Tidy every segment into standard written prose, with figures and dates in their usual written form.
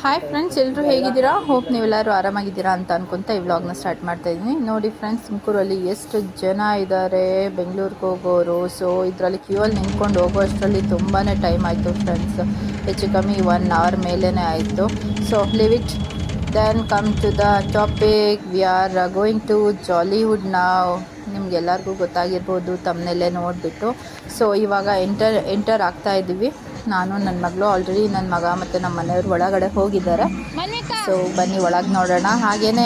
Hi friends, ಎಲ್ಲರೂ ಹೇಗಿದ್ದೀರಾ? Hope ನೀವೆಲ್ಲರೂ ಆರಾಮಾಗಿದ್ದೀರಾ ಅಂತ ಅನ್ಕೊಂತ ಈ ವ್ಲಾಗ್ನ ಸ್ಟಾರ್ಟ್ ಮಾಡ್ತಾ ಇದ್ದೀನಿ. ನೋಡಿ ಫ್ರೆಂಡ್ಸ್, ತುಮಕೂರಲ್ಲಿ ಎಷ್ಟು ಜನ ಇದ್ದಾರೆ ಬೆಂಗಳೂರಿಗೆ ಹೋಗೋರು. ಸೊ ಇದರಲ್ಲಿ ಕ್ಯೂ ಅಲ್ಲಿ ನಿಂತ್ಕೊಂಡು ಹೋಗೋ ಅಷ್ಟರಲ್ಲಿ ತುಂಬಾ ಟೈಮ್ ಆಯಿತು ಫ್ರೆಂಡ್ಸ್. ಹೆಚ್ಚು ಕಮ್ಮಿ 1 ಅವರ್ ಮೇಲೇ ಆಯಿತು. So leave it, then come to the topic. We are going to Jollywood ನಾವು. ನಿಮ್ಗೆಲ್ಲರಿಗೂ ಗೊತ್ತಾಗಿರ್ಬೋದು ತಮ್ಮನೆಲ್ಲೇ ನೋಡಿಬಿಟ್ಟು. ಸೊ ಇವಾಗ ಎಂಟರ್ ಆಗ್ತಾ ಇದ್ದೀವಿ. ನಾನು ನನ್ನ ಮಗಳು ಆಲ್ರೆಡಿ ನನ್ನ ಮಗ ಮತ್ತು ನಮ್ಮ ಮನೆಯವರು ಒಳಗಡೆ ಹೋಗಿದ್ದಾರೆ. ಸೊ ಬನ್ನಿ ಒಳಗೆ ನೋಡೋಣ. ಹಾಗೆಯೇ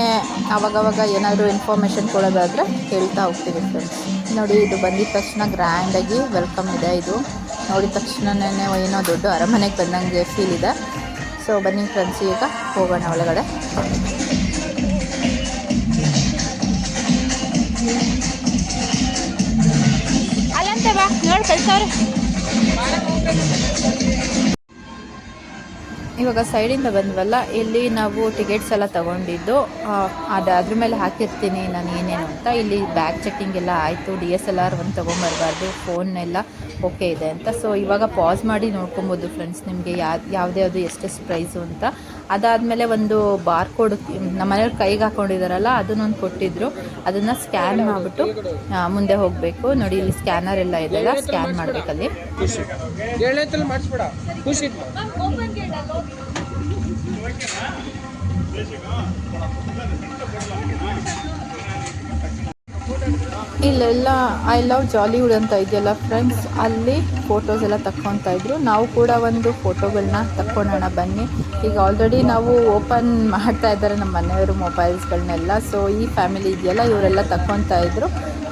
ಆವಾಗವಾಗ ಏನಾದರೂ ಇನ್ಫಾರ್ಮೇಷನ್ ಕೊಡೋದಾದರೆ ಹೇಳ್ತಾ ಹೋಗ್ತೀವಿ ಫ್ರೆಂಡ್ಸ್. ನೋಡಿ, ಇದು ಬಂದಿದ ತಕ್ಷಣ ಗ್ರ್ಯಾಂಡಾಗಿ ವೆಲ್ಕಮ್ ಇದೆ. ಇದು ನೋಡಿದ ತಕ್ಷಣವೇ ಏನೋ ದೊಡ್ಡ ಅರಮನೆಗೆ ಬಂದಂಗೆ ಫೀಲ್ ಇದೆ. ಸೊ ಬನ್ನಿ ಫ್ರೆಂಡ್ಸ್, ಈಗ ಹೋಗೋಣ ಒಳಗಡೆ. ಅಲ್ಲಂತೆ ಬಾ, ನೋಡಿ ಕಳ್ಸವ್ರೆ. ಇವಾಗ ಸೈಡಿಂದ ಬಂದ್ವಲ್ಲ, ಇಲ್ಲಿ ನಾವು ಟಿಕೆಟ್ಸ್ ಎಲ್ಲ ತೊಗೊಂಡಿದ್ದು. ಅದ್ರ ಮೇಲೆ ಹಾಕಿರ್ತೀನಿ ನಾನು ಏನೇನು ಅಂತ. ಇಲ್ಲಿ ಬ್ಯಾಗ್ ಚೆಕ್ಕಿಂಗ್ ಎಲ್ಲ ಆಯಿತು. DSLR ಒಂದು ತೊಗೊಂಬರ್ಬಾರ್ದು, ಫೋನ್ನೆಲ್ಲ ಓಕೆ ಇದೆ ಅಂತ. ಸೊ ಇವಾಗ ಪಾಸ್ ಮಾಡಿ ನೋಡ್ಕೊಬೋದು ಫ್ರೆಂಡ್ಸ್, ನಿಮಗೆ ಯಾವ್ದು ಎಷ್ಟೆಷ್ಟು ಪ್ರೈಸು ಅಂತ. ಅದಾದಮೇಲೆ ಒಂದು ಬಾರ್ಕೋಡ್ ನಮ್ಮ ಮನೆಯವ್ರು ಕೈಗೆ ಹಾಕ್ಕೊಂಡಿದ್ದಾರಲ್ಲ, ಅದನ್ನೊಂದು ಕೊಟ್ಟಿದ್ದರು. ಅದನ್ನು ಸ್ಕ್ಯಾನ್ ಮಾಡಿಬಿಟ್ಟು ಮುಂದೆ ಹೋಗಬೇಕು. ನೋಡಿ, ಇಲ್ಲಿ ಸ್ಕ್ಯಾನರ್ ಎಲ್ಲ ಇದೆಲ್ಲ, ಸ್ಕ್ಯಾನ್ ಮಾಡಬೇಕಲ್ಲಿ. ಇಲ್ಲೆಲ್ಲ ಐ ಲವ್ ಜಾಲಿವುಡ್ ಅಂತ ಇದೆಯಲ್ಲ ಫ್ರೆಂಡ್ಸ್, ಅಲ್ಲಿ ಫೋಟೋಸ್ ಎಲ್ಲ ತಕ್ಕೊತಾ ಇದ್ರು. ನಾವು ಕೂಡ ಒಂದು ಫೋಟೋಗಳನ್ನ ತಕ್ಕೊಳ್ಳೋಣ ಬನ್ನಿ. ಈಗ ಆಲ್ರೆಡಿ ನಾವು ಓಪನ್ ಮಾಡ್ತಾ ಇದ್ದಾರೆ ನಮ್ಮ ಮನೆಯವರು ಮೊಬೈಲ್ಸ್ಗಳನ್ನೆಲ್ಲ. ಸೊ ಈ ಫ್ಯಾಮಿಲಿ ಇದೆಯಲ್ಲ, ಇವರೆಲ್ಲ ತಕ್ಕೊತಾ ಇದ್ರು.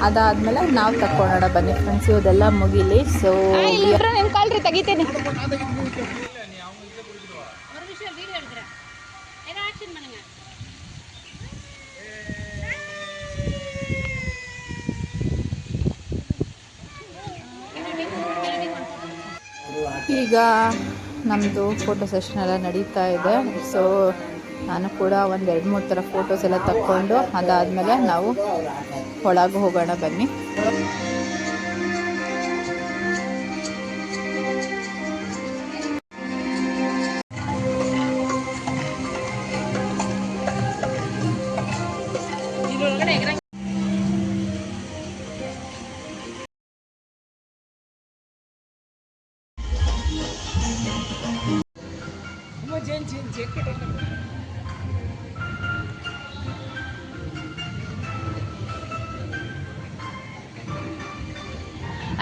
ಅದಾದಮೇಲೆ ನಾವು ತಕ್ಕೊಳ್ಳೋಣ ಬನ್ನಿ ಫ್ರೆಂಡ್ಸ್. ಇವರೆಲ್ಲ ಮುಗಿಲಿ. ಸೊ ತೆಗಿತೀನಿ. ಈಗ ನಮ್ಮದು ಫೋಟೋ ಸೆಷನ್ ಎಲ್ಲ ನಡೀತಾ ಇದೆ. ಸೊ ನಾನು ಕೂಡ ಒಂದು 2-3 ಥರ ಫೋಟೋಸ್ ಎಲ್ಲ ತಕ್ಕೊಂಡು ಅದಾದಮೇಲೆ ನಾವು ಒಳಗೆ ಹೋಗೋಣ ಬನ್ನಿ.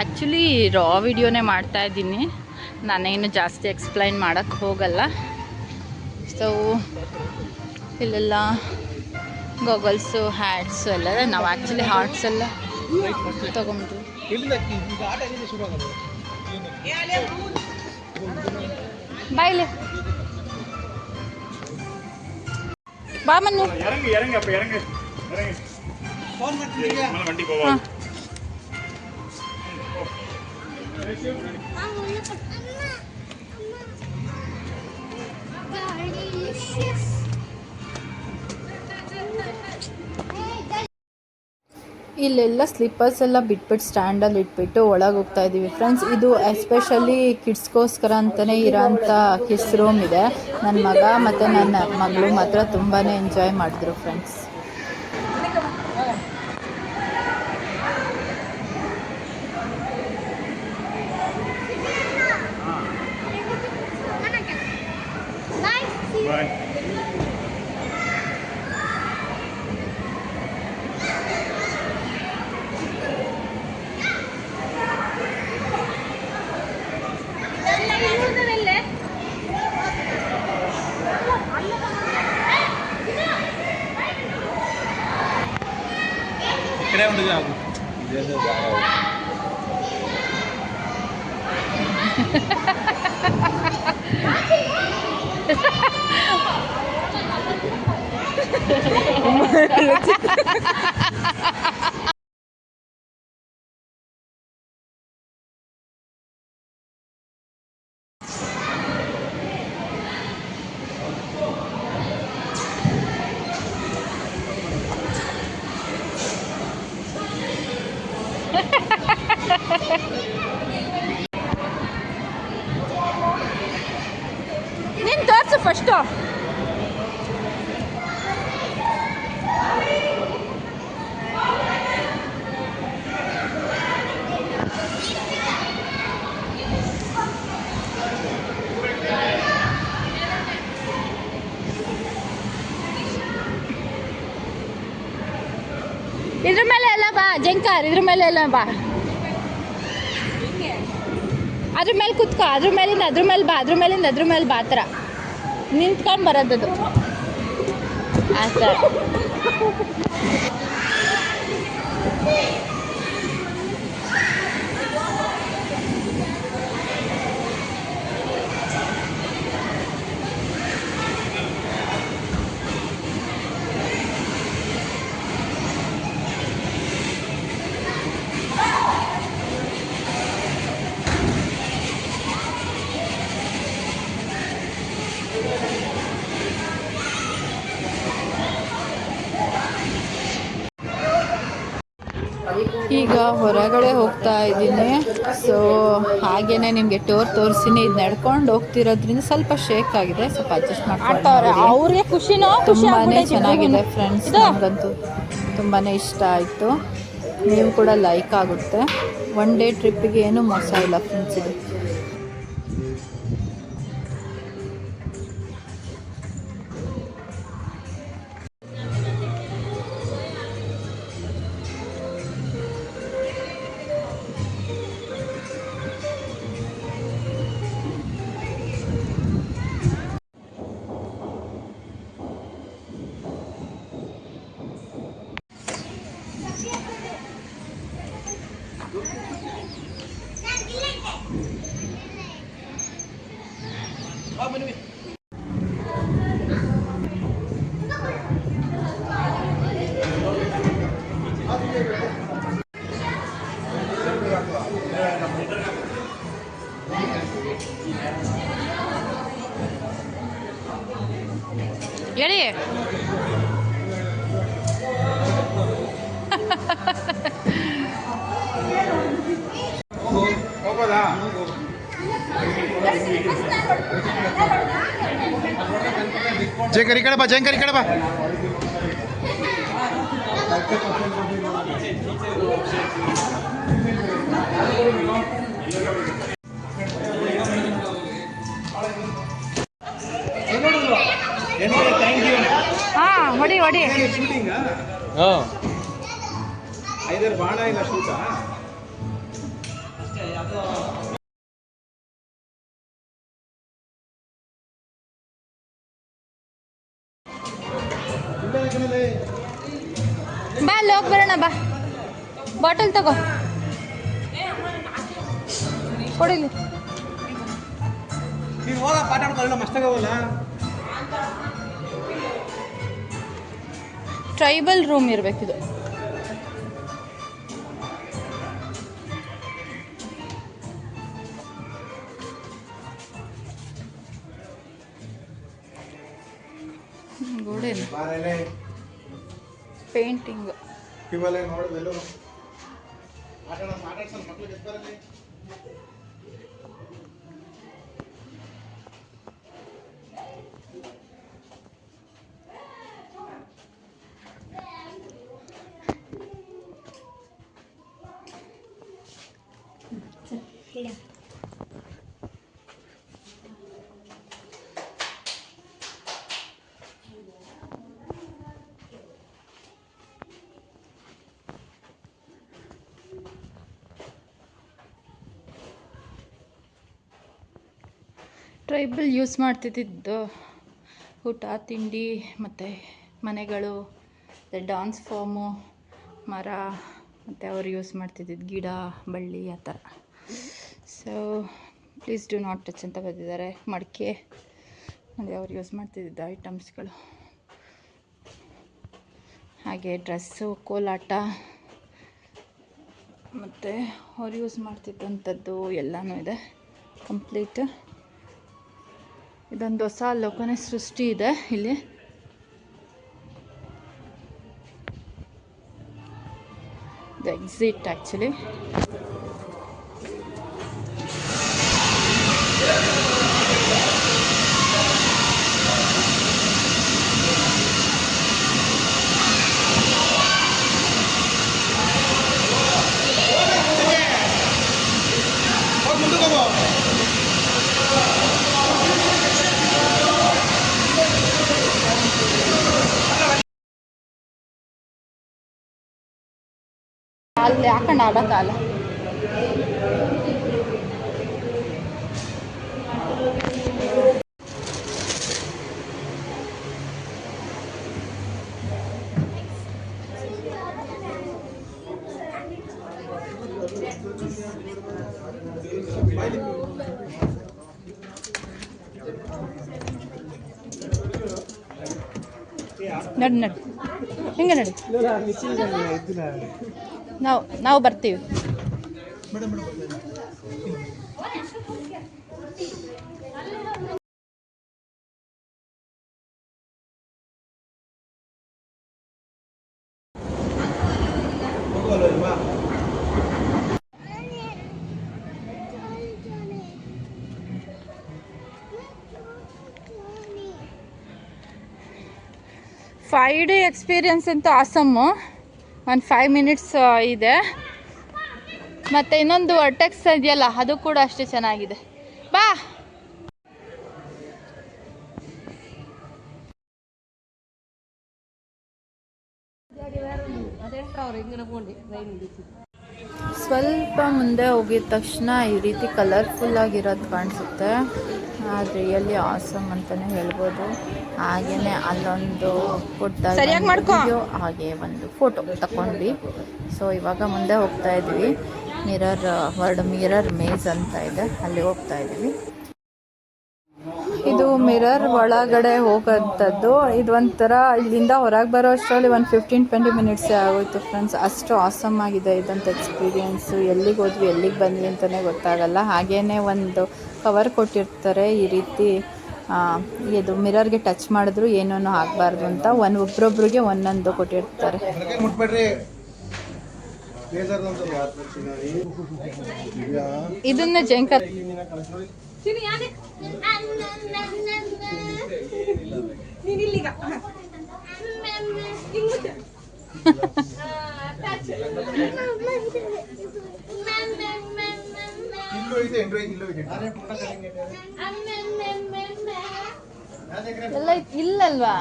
ಆ್ಯಕ್ಚುಲಿ ರಾ ವಿಡಿಯೋನೇ ಮಾಡ್ತಾ ಇದ್ದೀನಿ, ನಾನೇನು ಜಾಸ್ತಿ ಎಕ್ಸ್ಪ್ಲೈನ್ ಮಾಡೋಕ್ಕೆ ಹೋಗಲ್ಲ. ಸೊ ಇಲ್ಲೆಲ್ಲ ಗಾಗಲ್ಸು, ಹ್ಯಾಟ್ಸು ಎಲ್ಲ ನಾವು ಆ್ಯಕ್ಚುಲಿ ಹಾರ್ಟ್ಸ್ ಎಲ್ಲ ತೊಗೊಂಡ್ರು. ಬಾಯ್ಲೆ ಬಾ ಮನ್ನು. ಹಾಂ, ಇಲ್ಲೆಲ್ಲ ಸ್ಲಿಪ್ಪರ್ಸ್ ಎಲ್ಲ ಬಿಟ್ಬಿಟ್ಟು ಸ್ಟ್ಯಾಂಡಲ್ಲಿ ಇಟ್ಬಿಟ್ಟು ಒಳಗೆ ಹೋಗ್ತಾ ಇದ್ದೀವಿ ಫ್ರೆಂಡ್ಸ್. ಇದು ಎಸ್ಪೆಷಲಿ ಕಿಡ್ಸ್ಗೋಸ್ಕರ ಅಂತಲೇ ಇರೋಂಥ ಕಿಡ್ಸ್ ರೂಮ್ ಇದೆ. ನನ್ನ ಮಗ ಮತ್ತು ನನ್ನ ಮಗಳು ಮಾತ್ರ ತುಂಬಾ ಎಂಜಾಯ್ ಮಾಡಿದ್ರು ಫ್ರೆಂಡ್ಸ್. ನೀನು ತೋರಿಸು ಫಸ್ಟು. ಇದ್ರ ಮೇಲೆ ಎಲ್ಲ ಬಾ ಜಂಕಾರ್, ಇದ್ರ ಮೇಲೆ ಎಲ್ಲ ಬಾ, ಅದ್ರ ಮೇಲೆ ಕುತ್ಕೋ, ಅದ್ರ ಮೇಲಿಂದ ಅದ್ರ ಮೇಲೆ ಬಾ, ಅದ್ರ ಮೇಲಿಂದ ಅದ್ರ ಮೇಲೆ ಬಾ, ಆ ಥರ ನಿಂತ್ಕೊಂಡು ಬರೋದದು ಆ ಥರ. ಈಗ ಹೊರಗಡೆ ಹೋಗ್ತಾ ಇದ್ದೀನಿ. ಸೊ ಹಾಗೇನೆ ನಿಮಗೆ ಟೂರ್ ತೋರಿಸ್ತೀನಿ. ಇದು ನಡ್ಕೊಂಡು ಹೋಗ್ತಿರೋದ್ರಿಂದ ಸ್ವಲ್ಪ ಶೇಕ್ ಆಗಿದೆ, ಸ್ವಲ್ಪ ಅಡ್ಜಸ್ಟ್ ಮಾಡ್ತಾರೆ. ಅವ್ರಿಗೆ ಖುಷಿನೋ ತುಂಬಾ ಚೆನ್ನಾಗಿದೆ ಫ್ರೆಂಡ್ಸ್, ನನಗಂತೂ ತುಂಬಾ ಇಷ್ಟ ಆಯಿತು. ನೀವು ಕೂಡ ಲೈಕ್ ಆಗುತ್ತೆ. ಒನ್ ಡೇ ಟ್ರಿಪ್ಪಿಗೆ ಏನೂ ಮೋಸ ಇಲ್ಲ ಫ್ರೆಂಡ್ಸ್ ಇದು. ಹೇಳಿ ಜಯಂಕರ್ ಈ ಕಡೆ ಬಾ, ಜಯಂಕರ್ ಈ ಕಡೆ ಬಾ. ಹೊಡಿ ಹೊಡಿ. ಐದರ ಬಾಣ ಇಲ್ಲ ಶೂಟ. ಬಾ ಅಲ್ಲಿ ಹೋಗಿ ಬರೋಣ, ಬಾ ಬಾಟಲ್ ತಗೋ ಕೊಡಿಲಿ. ನೀನು ಹೋಗ ಪಾಠ ಆಡ್ಕೊಳ್ಳ ಮಸ್ತಾಗವಲ್ಲ. ಟ್ರೈಬಲ್ ರೂಮ್ ಇರಬೇಕಿದು. ಗೋಡೆನು ಪೇಂಟಿಂಗ್ ಟ್ರೈಬಲ್ ಯೂಸ್ ಮಾಡ್ತಿದ್ದಿದ್ದು ಊಟ ತಿಂಡಿ ಮತ್ತು ಮನೆಗಳು, ಡಾನ್ಸ್ ಫಾರ್ಮು, ಮರ, ಮತ್ತು ಅವರು ಯೂಸ್ ಮಾಡ್ತಿದ್ದಿದ್ದು ಗಿಡ ಬಳ್ಳಿ ಆ ಥರ. So please do not touch ಅಂತ ಬರೆದಿದ್ದಾರೆ. ಮಡಿಕೆ ಅಂದರೆ ಅವ್ರು ಯೂಸ್ ಮಾಡ್ತಿದ್ದ ಐಟಮ್ಸ್ಗಳು. ಹಾಗೆ ಡ್ರೆಸ್ಸು, ಕೋಲಾಟ ಮತ್ತು ಅವ್ರು ಯೂಸ್ ಮಾಡ್ತಿದ್ದಂಥದ್ದು ಎಲ್ಲನೂ ಇದೆ ಕಂಪ್ಲೀಟ್. ಇದೊಂದು ಹೊಸ ಲೋಕನೇ ಸೃಷ್ಟಿ ಇದೆ ಇಲ್ಲಿ. The exit actually. ಅಲ್ಲಿ ಹಾಕೊಂಡು ಆಡೋಕ್ಕಾಗಲ್ಲ. ನಡಿ ನಡಿ, ಹಿಂಗೆ ನಡಿ, ನಾವು ಬರ್ತೀವಿ. ಫೈವ್ ಡೇ ಎಕ್ಸ್ಪೀರಿಯನ್ಸ್ ಅಂತೂ ಆಸಮ್ಮು. ಒಂದು 5 ಮಿನಿಟ್ಸ್ ಇದೆ. ಮತ್ತು ಇನ್ನೊಂದು ವರ್ಟೆಕ್ಸ್ ಇದೆಯಲ್ಲ, ಅದು ಕೂಡ ಅಷ್ಟೇ ಚೆನ್ನಾಗಿದೆ. ಬಾ. ಸ್ವಲ್ಪ ಮುಂದೆ ಹೋಗಿದ ತಕ್ಷಣ ಈ ರೀತಿ ಕಲರ್ಫುಲ್ ಆಗಿರೋದು ಕಾಣಿಸುತ್ತೆ. ರಿಯಲಿ ಆಸಮ್ ಅಂತಲೇ ಹೇಳ್ಬೋದು. ಹಾಗೆಯೇ ಅಲ್ಲೊಂದು ಪುಟ್ಟ ವಿಡಿಯೋ ಹಾಗೆ ಒಂದು ಫೋಟೋ ತಗೊಂಡ್ವಿ. ಸೊ ಇವಾಗ ಮುಂದೆ ಹೋಗ್ತಾ ಇದ್ವಿ. ಮಿರರ್ ಮೇಜ್ ಅಂತ ಇದೆ, ಅಲ್ಲಿ ಹೋಗ್ತಾ ಇದ್ವಿ. ಇದು ಮಿರರ್ ಒಳಗಡೆ ಹೋಗೋಂಥದ್ದು. ಇದು ಒಂಥರ ಇಲ್ಲಿಂದ ಹೊರಗೆ ಬರೋ ಅಷ್ಟರಲ್ಲಿ ಒಂದು 15-20 ಮಿನಿಟ್ಸೇ ಆಗೋಯ್ತು ಫ್ರೆಂಡ್ಸ್. ಅಷ್ಟು ಆಸಮ್ ಆಗಿದೆ ಇದಂಥ ಎಕ್ಸ್ಪೀರಿಯೆನ್ಸು. ಎಲ್ಲಿಗೆ ಹೋದ್ವಿ ಎಲ್ಲಿಗೆ ಬಂದ್ವಿ ಅಂತಲೇ ಗೊತ್ತಾಗಲ್ಲ. ಹಾಗೇ ಒಂದು ಕವರ್ ಕೊಟ್ಟಿರ್ತಾರೆ ಈ ರೀತಿ. ಇದು ಮಿರರ್ಗೆ ಟಚ್ ಮಾಡಿದ್ರು ಏನೂ ಆಗಬಾರ್ದು ಅಂತ ಒಬ್ಬೊಬ್ರಿಗೆ ಒಂದೊಂದು ಕೊಟ್ಟಿರ್ತಾರೆ. ಇದನ್ನ ಜಂಕರ್ ಎಲ್ಲ ಇಲ್ಲಲ್ವಾ?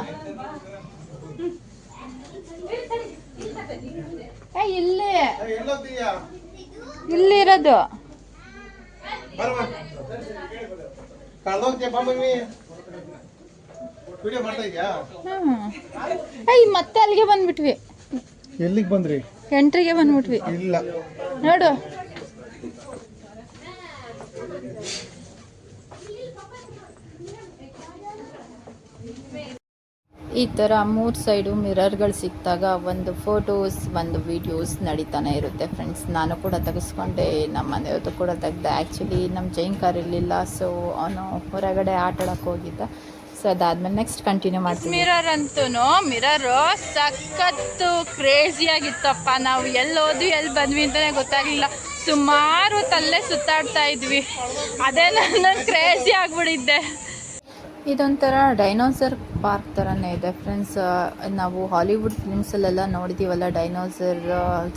ಇಲ್ಲಿರೋದು ಮತ್ತೆ ಅಲ್ಲಿಗೆ ಬಂದ್ಬಿಟ್ವಿ. ಎಲ್ಲಿಗೆ ಬಂದ್ರಿ? ಎಂಟ್ರಿಗೆ ಬಂದ್ಬಿಟ್ವಿ. ಇಲ್ಲ ನೋಡು, ಈ ಥರ 3 ಸೈಡು ಮಿರರ್ಗಳು ಸಿಕ್ಕಿದಾಗ ಒಂದು ಫೋಟೋಸ್ ಒಂದು ವೀಡಿಯೋಸ್ ನಡೀತಾನೆ ಇರುತ್ತೆ ಫ್ರೆಂಡ್ಸ್. ನಾನು ಕೂಡ ತೆಗೆಸ್ಕೊಂಡೆ, ನಮ್ಮ ಮನೆಯವ್ರದ್ದು ಕೂಡ ತೆಗ್ದೆ. ಆ್ಯಕ್ಚುಲಿ ನಮ್ಮ ಜೈನ್ ಕಾರ್ ಇರಲಿಲ್ಲ, ಸೊ ಅವನು ಹೊರಗಡೆ ಆಟ ಆಡೋಕ್ಕೆ ಹೋಗಿದ್ದ. ಸೊ ಅದಾದ್ಮೇಲೆ ನೆಕ್ಸ್ಟ್ ಕಂಟಿನ್ಯೂ ಮಾಡ್ತೀವಿ. ಮಿರರ್ ಅಂತೂ ಮಿರರು ಸಖತ್ತು ಕ್ರೇಜಿಯಾಗಿತ್ತಪ್ಪ. ನಾವು ಎಲ್ಲಿ ಹೋದ್ವಿ ಎಲ್ಲಿ ಬಂದ್ವಿ ಅಂತಲೇ ಗೊತ್ತಾಗಲಿಲ್ಲ. ಸುಮಾರು ತಲ್ಲೇ ಸುತ್ತಾಡ್ತಾ ಇದ್ವಿ. ಅದೇ ನಾನು ಕ್ರೇಜಿ ಆಗಿಬಿಟ್ಟಿದ್ದೆ. ಇದೊಂಥರ ಡೈನೋಸರ್ ಪಾರ್ಕ್ ಥರನೇ ಇದೆ ಫ್ರೆಂಡ್ಸ್. ನಾವು ಹಾಲಿವುಡ್ ಫಿಲ್ಮ್ಸಲ್ಲೆಲ್ಲ ನೋಡಿದ್ದೀವಲ್ಲ, ಡೈನೋಸರ್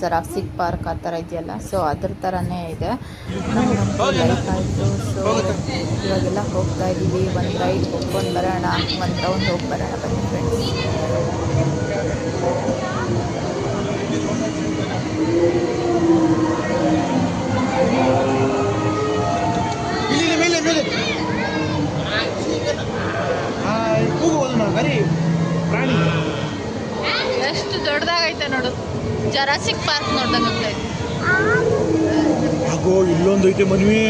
ಜರಾಸಿಕ್ ಪಾರ್ಕ್ ಆ ಥರ ಇದೆಯಲ್ಲ, ಸೊ ಅದ್ರ ಥರನೇ ಇದೆ. ನಮಗಂತೂ ಲೈಕ್ ಆಯಿತು. ಸೊ ಇವಾಗೆಲ್ಲ ಹೋಗ್ತಾ ಇದ್ದೀವಿ. ಒಂದು ರೈಡ್ ಹೋಗ್ಕೊಂಡು ಬರೋಣ, ಒಂದು ರೌಂಡ್ ಹೋಗಿ ಬರೋಣ ಬನ್ನಿ ಫ್ರೆಂಡ್ಸ್. ಎಷ್ಟು ದೊಡ್ಡದಾಗೈತೆ ನೋಡು, ಜರಾಸಿಕ್ ಪಾರ್ಕ್ ನೋಡ್ದಂಗೆ. ಆಗೋ ಇಲ್ಲೊಂದು ಐತೆ ಮನ್ವಿ.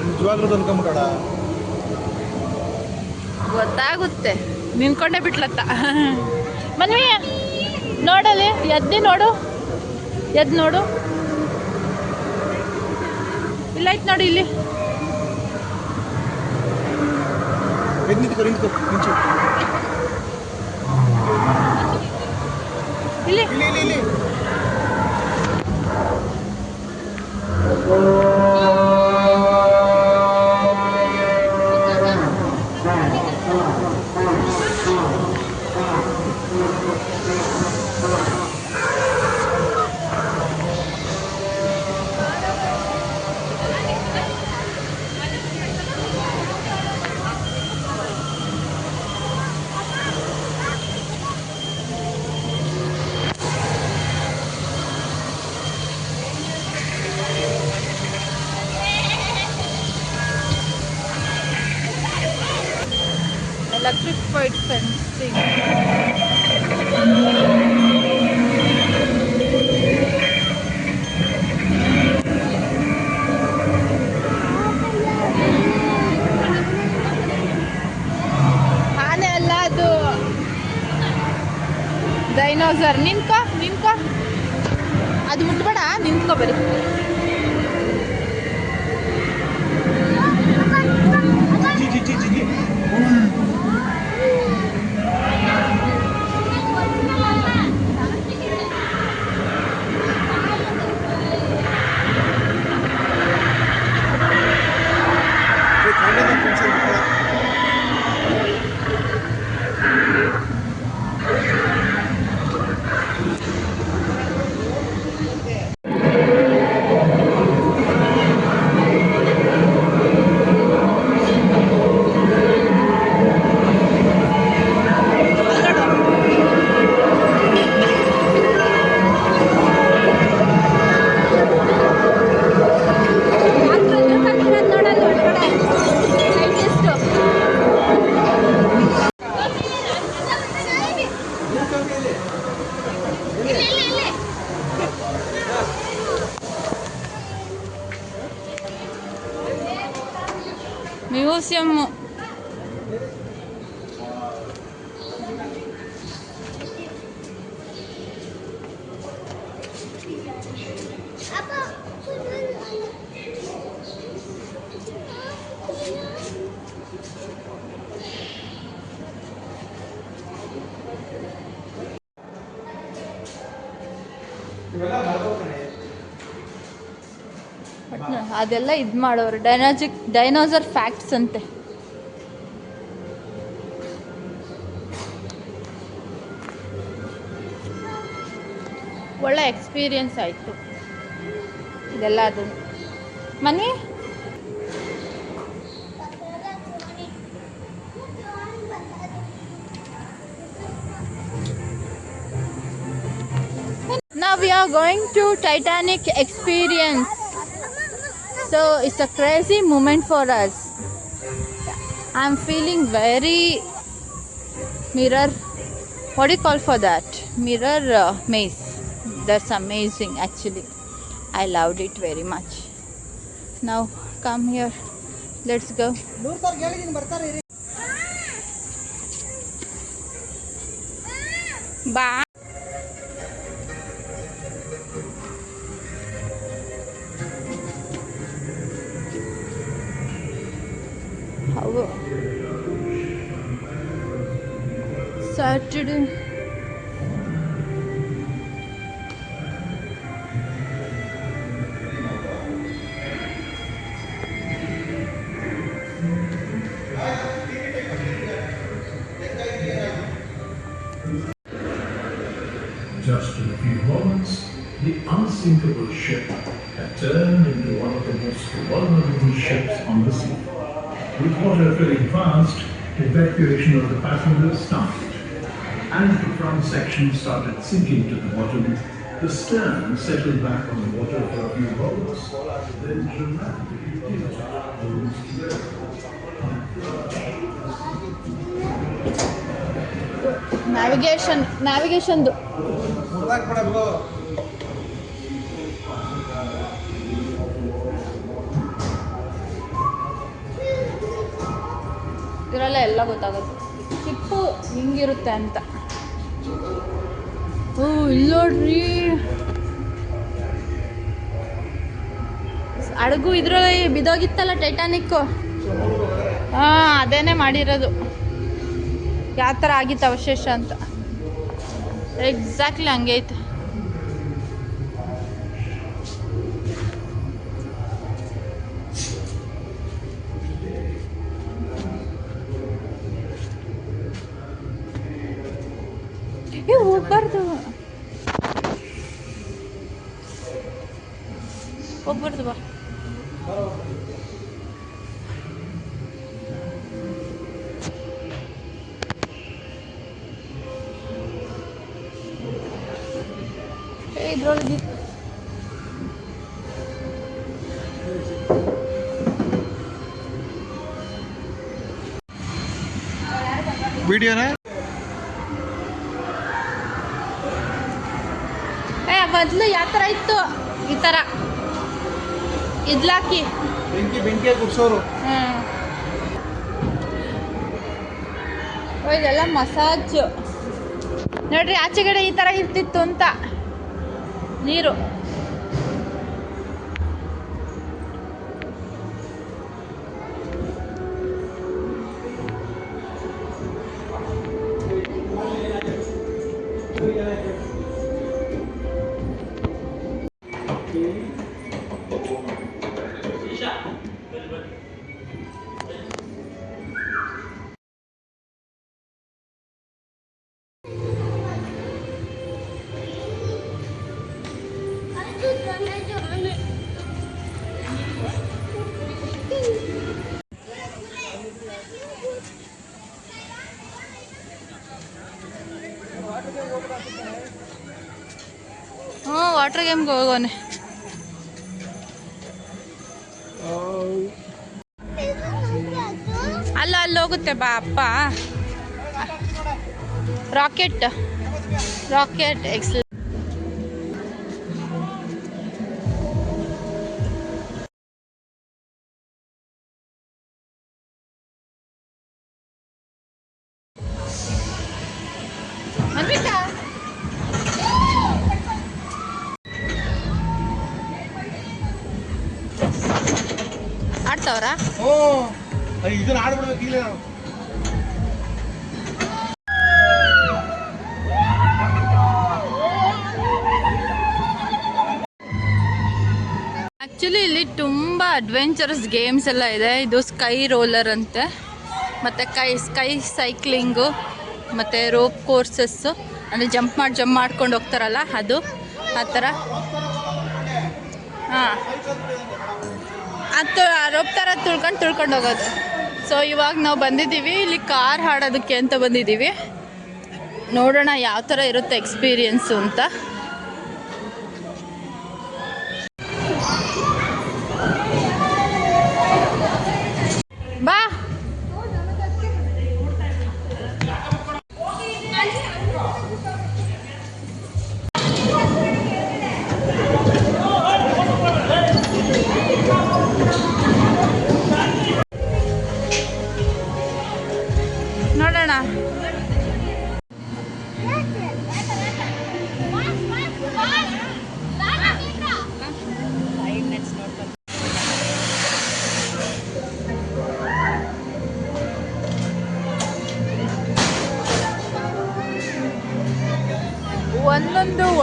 ನಿಜವಾಗ್ಲೂ ಅನ್ಕೊಂಬಿಡ ಗೊತ್ತಾಗುತ್ತೆ. ನಿಂತ್ಕೊಂಡೇ ಬಿಟ್ಲತ್ತ ಮನ್ವಿ. ನೋಡಲಿ ಎದ್ದು ನೋಡು, ಎದ್ದು ನೋಡು. ಇಲ್ಲ ಐತೆ ನೋಡಿ, ಇಲ್ಲಿ ಇಲ್ಲಿ electrified fencing. ಆನೆ ಅಲ್ಲ ಅದು ಡೈನೋಸರ್. ನಿಂತ್ಕೋ ಅದು ಮುಟ್ಬೇಡ, ನಿಂತ್ಕೋ ಬರೀ. ಮ್ಯೂಸಿಯಂ. ಅದೆಲ್ಲ ಇದು ಮಾಡೋರು ಡೈನೋಸರ್ ಫ್ಯಾಕ್ಟ್ಸ್ ಅಂತೆ. ಒಳ್ಳೆ ಎಕ್ಸ್ಪೀರಿಯನ್ಸ್ ಆಯಿತು ಇದೆಲ್ಲ. ಅದು Manvi now we are going to Titanic experience. So it's a crazy moment for us. I'm feeling very mirror, what do you call for that, mirror maze. That's amazing actually. I loved it very much. Now come here, let's go. Bye. Saturday. Just in a few moments, the unsinkable ship had turned into one of the most vulnerable ships on the sea. With water filling fast, evacuation of the passengers started. As the front section started sinking to the bottom, the stern settled back on the water for a few moments, then dramatically tilted almost level. Navigation. ಇದರಲ್ಲ ಎಲ್ಲ ಗೊತ್ತಾಗುತ್ತೆ ಚಿಪ್ಪು ಹಿಂಗಿರುತ್ತೆ ಅಂತ. ಓ ಇಲ್ಲಿ ನೋಡ್ರಿ, ಹಡಗು ಇದ್ರಲ್ಲಿ ಬಿದೋಗಿತ್ತಲ್ಲ ಟೈಟಾನಿಕ್ಕು. ಹಾಂ, ಅದೇನೇ ಮಾಡಿರೋದು. ಯಾವ ಥರ ಆಗಿತ್ತು ಅವಶೇಷ ಅಂತ ಎಕ್ಸಾಕ್ಟ್ಲಿ ಹಂಗೆ ಐತೆ. ಹೋಗ್ಬಾರ್ದು ಬಾ. ಇದ್ರೊಳಗೆ ವಿಡಿಯೋನ ಮೊದಲು ಯಾವ ಥರ ಇತ್ತು ಈ ಥರ ಇದ್ಲಾಕಿ ಬೆಂಕಿ ಕುಡ್ಸೋರು. ಇದೆಲ್ಲ ಮಸಾಜ್ ನೋಡ್ರಿ, ಆಚೆ ಕಡೆ ಈ ಥರ ಇರ್ತಿತ್ತು ಅಂತ ನೀರು. ವಾಟರ್ ಗೇಮ್ಗೆ ಹೋಗೋನೆ. ಅಲ್ಲಿ ಹೋಗುತ್ತೆ ಬಾ ಅಪ್ಪ. ರಾಕೆಟ್ ಎಕ್ಸಲ್. ಆಡ್ತಾವ್ರಾ? ಇದನ್ನ ಆಡ್ಬಿಡ್ಬೇಕು ಇಲ್ಲ ನಾವು. ಆ್ಯಕ್ಚುಲಿ ಇಲ್ಲಿ ತುಂಬ ಅಡ್ವೆಂಚರಸ್ ಗೇಮ್ಸ್ ಎಲ್ಲ ಇದೆ. ಇದು ಸ್ಕೈ ರೋಲರ್ ಅಂತೆ, ಮತ್ತು ಸ್ಕೈ ಸೈಕ್ಲಿಂಗು, ಮತ್ತು ರೋಪ್ ಕೋರ್ಸಸ್ಸು, ಅಂದರೆ ಜಂಪ್ ಮಾಡ್ಕೊಂಡು ಹೋಗ್ತಾರಲ್ಲ ಅದು, ಆ ಥರ. ಹಾಂ, ಅದು ರೋಪ್ ಥರ ತುಳ್ಕೊಂಡು ಹೋಗೋದು. ಸೊ ಇವಾಗ ನಾವು ಬಂದಿದ್ದೀವಿ ಇಲ್ಲಿ ಕಾರ್ ಆಡೋದಕ್ಕೆ ಅಂತ ಬಂದಿದ್ದೀವಿ. ನೋಡೋಣ ಯಾವ ಥರ ಇರುತ್ತೆ ಎಕ್ಸ್ಪೀರಿಯನ್ಸು ಅಂತ. ಬಾ. ನೋಡೋಣ.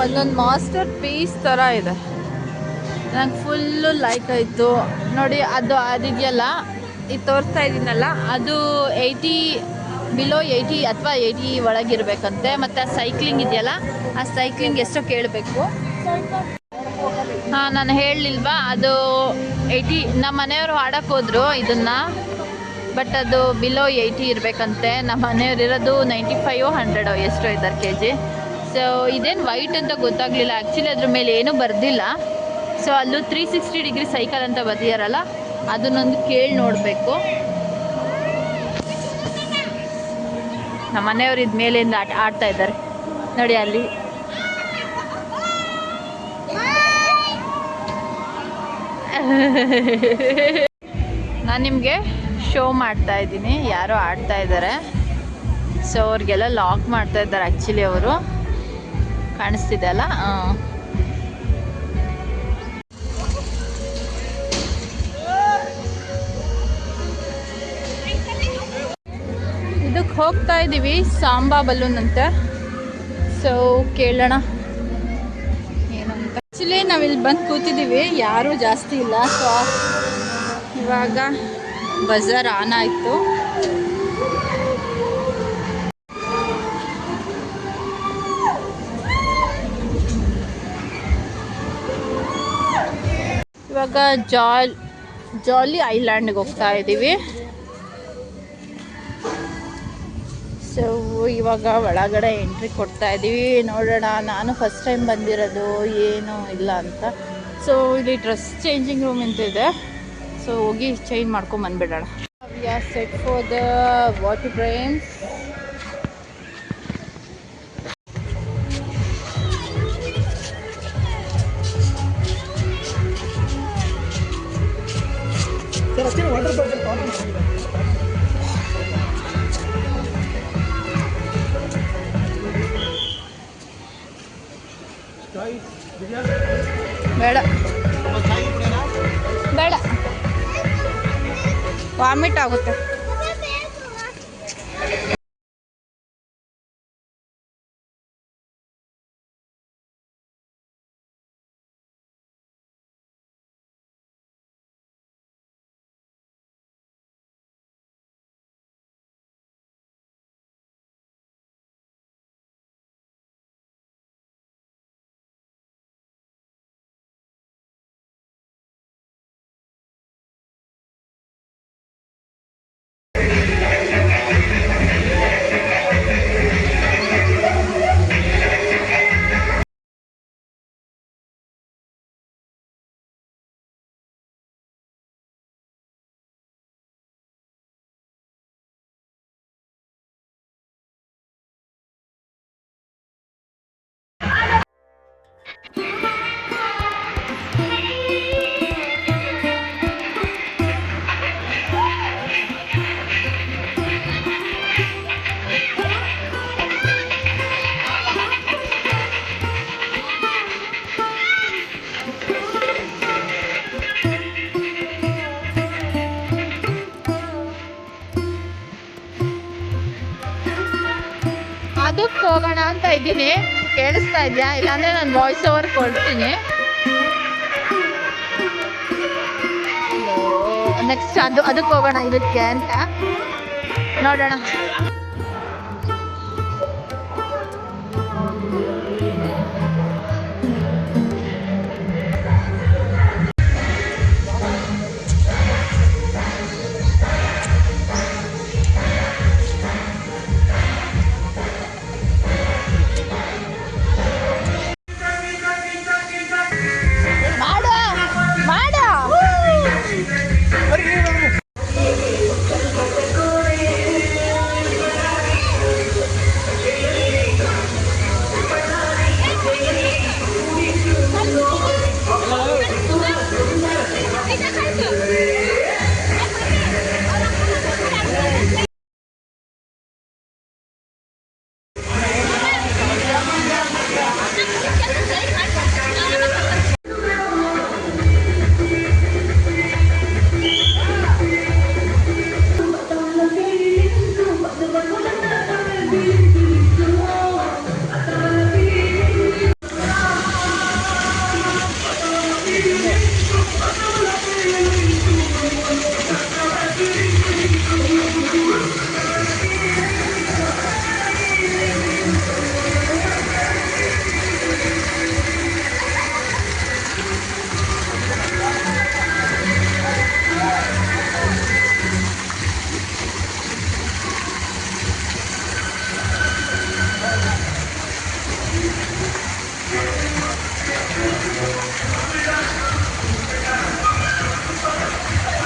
ಒಂದೊಂದು ಮಾಸ್ಟರ್ ಪೀಸ್ ಥರ ಇದೆ. ನಂಗೆ ಫುಲ್ಲು ಲೈಕ್ ಆಯಿತು ನೋಡಿ. ಅದಿದೆಯಲ್ಲ, ಇದು ತೋರಿಸ್ತಾ ಇದ್ದೀನಲ್ಲ, ಅದು 80 ಬಿಲೋ 80 ಅಥವಾ 80 ಒಳಗಿರ್ಬೇಕಂತೆ. ಮತ್ತು ಆ ಸೈಕ್ಲಿಂಗ್ ಇದೆಯಲ್ಲ, ಆ ಸೈಕ್ಲಿಂಗ್ ಎಷ್ಟೋ ಕೇಳಬೇಕು. ಹಾಂ, ನಾನು ಹೇಳಲಿಲ್ವಾ, ಅದು 80. ನಮ್ಮ ಮನೆಯವರು ಆಡೋಕ್ಕೆ ಹೋದ್ರು ಇದನ್ನು, ಬಟ್ ಅದು ಬಿಲೋ 80 ಇರಬೇಕಂತೆ. ನಮ್ಮ ಮನೆಯವ್ರು ಇರೋದು 95 100 ಎಷ್ಟೋ ಇದ್ದಾರೆ kg. ಸೊ ಇದೇನು ವೈಟ್ ಅಂತ ಗೊತ್ತಾಗಲಿಲ್ಲ ಆ್ಯಕ್ಚುಲಿ, ಅದ್ರ ಮೇಲೆ ಏನೂ ಬರ್ದಿಲ್ಲ. ಸೊ ಅಲ್ಲೂ 360 ಡಿಗ್ರಿ ಸೈಕಲ್ ಅಂತ ಬರ್ದಿಯಾರಲ್ಲ, ಅದನ್ನೊಂದು ಕೇಳಿ ನೋಡಬೇಕು. ನಮ್ಮ ಮನೆಯವರು ಇದ ಮೇಲಿಂದ ಆಡ್ತಾ ಇದ್ದಾರೆ ನೋಡಿ ಅಲ್ಲಿ. ನಾನು ನಿಮಗೆ ಶೋ ಮಾಡ್ತಾ ಇದ್ದೀನಿ, ಯಾರೋ ಆಡ್ತಾ ಇದ್ದಾರೆ. ಸೊ ಅವ್ರಿಗೆಲ್ಲ ಲಾಕ್ ಮಾಡ್ತಾ ಇದ್ದಾರೆ ಆ್ಯಕ್ಚುಲಿ ಅವರು, ಕಾಣಿಸ್ತಿದೆ ಅಲ್ಲ. ಇದಕ್ಕೆ ಹೋಗ್ತಾ ಇದ್ದೀವಿ, ಸಾಂಬಾ ಬಲೂನ್ ಅಂತ. ಸೊ ಕೇಳೋಣ ಏನಂತ. ಆ್ಯಕ್ಚುಲಿ ನಾವಿಲ್ಲಿ ಬಂದು ಕೂತಿದ್ದೀವಿ, ಯಾರೂ ಜಾಸ್ತಿ ಇಲ್ಲ. ಸೊ ಇವಾಗ ಬಜಾರ್ ಆನ್ ಆಯಿತು. ಇವಾಗ ಜಾಲಿ ಐಲ್ಯಾಂಡ್ಗೆ ಹೋಗ್ತಾ ಇದ್ದೀವಿ. ಸೊ ಇವಾಗ ಒಳಗಡೆ ಎಂಟ್ರಿ ಕೊಡ್ತಾ ಇದ್ದೀವಿ. ನೋಡೋಣ, ನಾನು ಫಸ್ಟ್ ಟೈಮ್ ಬಂದಿರೋದು, ಏನೂ ಇಲ್ಲ ಅಂತ. ಸೊ ಇಲ್ಲಿ ಡ್ರೆಸ್ ಚೇಂಜಿಂಗ್ ರೂಮ್ ಅಂತ ಇದೆ. ಸೊ ಹೋಗಿ ಚೇಂಜ್ ಮಾಡ್ಕೊಂಡು ಬಂದುಬಿಡೋಣ. We are set for the water games. Sir ಅಷ್ಟೇ ವಾಟರ್ ಬಾಟಲ್ ಬೇಡ ಬೇಡ, ವಾಮಿಟ್ ಆಗುತ್ತೆ. ಅದಕ್ಕೆ ಹೋಗೋಣ ಅಂತ ಇದ್ದೀನಿ. ಕೇಳಿಸ್ತಾ ಇದೆಯಾ? ಇಲ್ಲಾಂದರೆ ನಾನು ವಾಯ್ಸ್ ಓವರ್ ಕೊಡ್ತೀನಿ. ನೆಕ್ಸ್ಟ್ ಅದಕ್ಕೆ ಹೋಗೋಣ ಇದಕ್ಕೆ ಅಂತ ನೋಡೋಣ.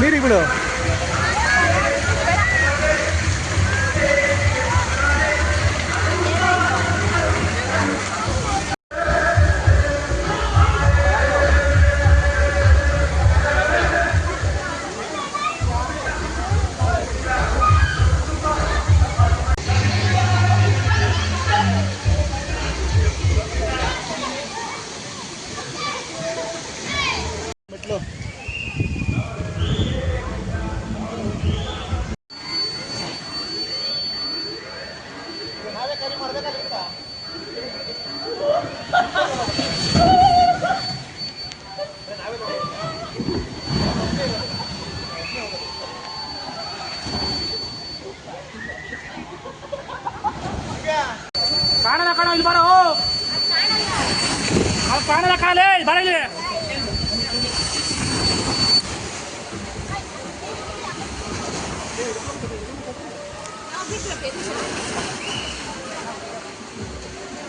ನೀರಿಗೆ ಬಿಡು. ಕಾಣದ ಕಾಣ ಇಲ್ಲಿ ಬರೋ ಕಾಣದ ಕಾಲೇ ಬರಲಿ.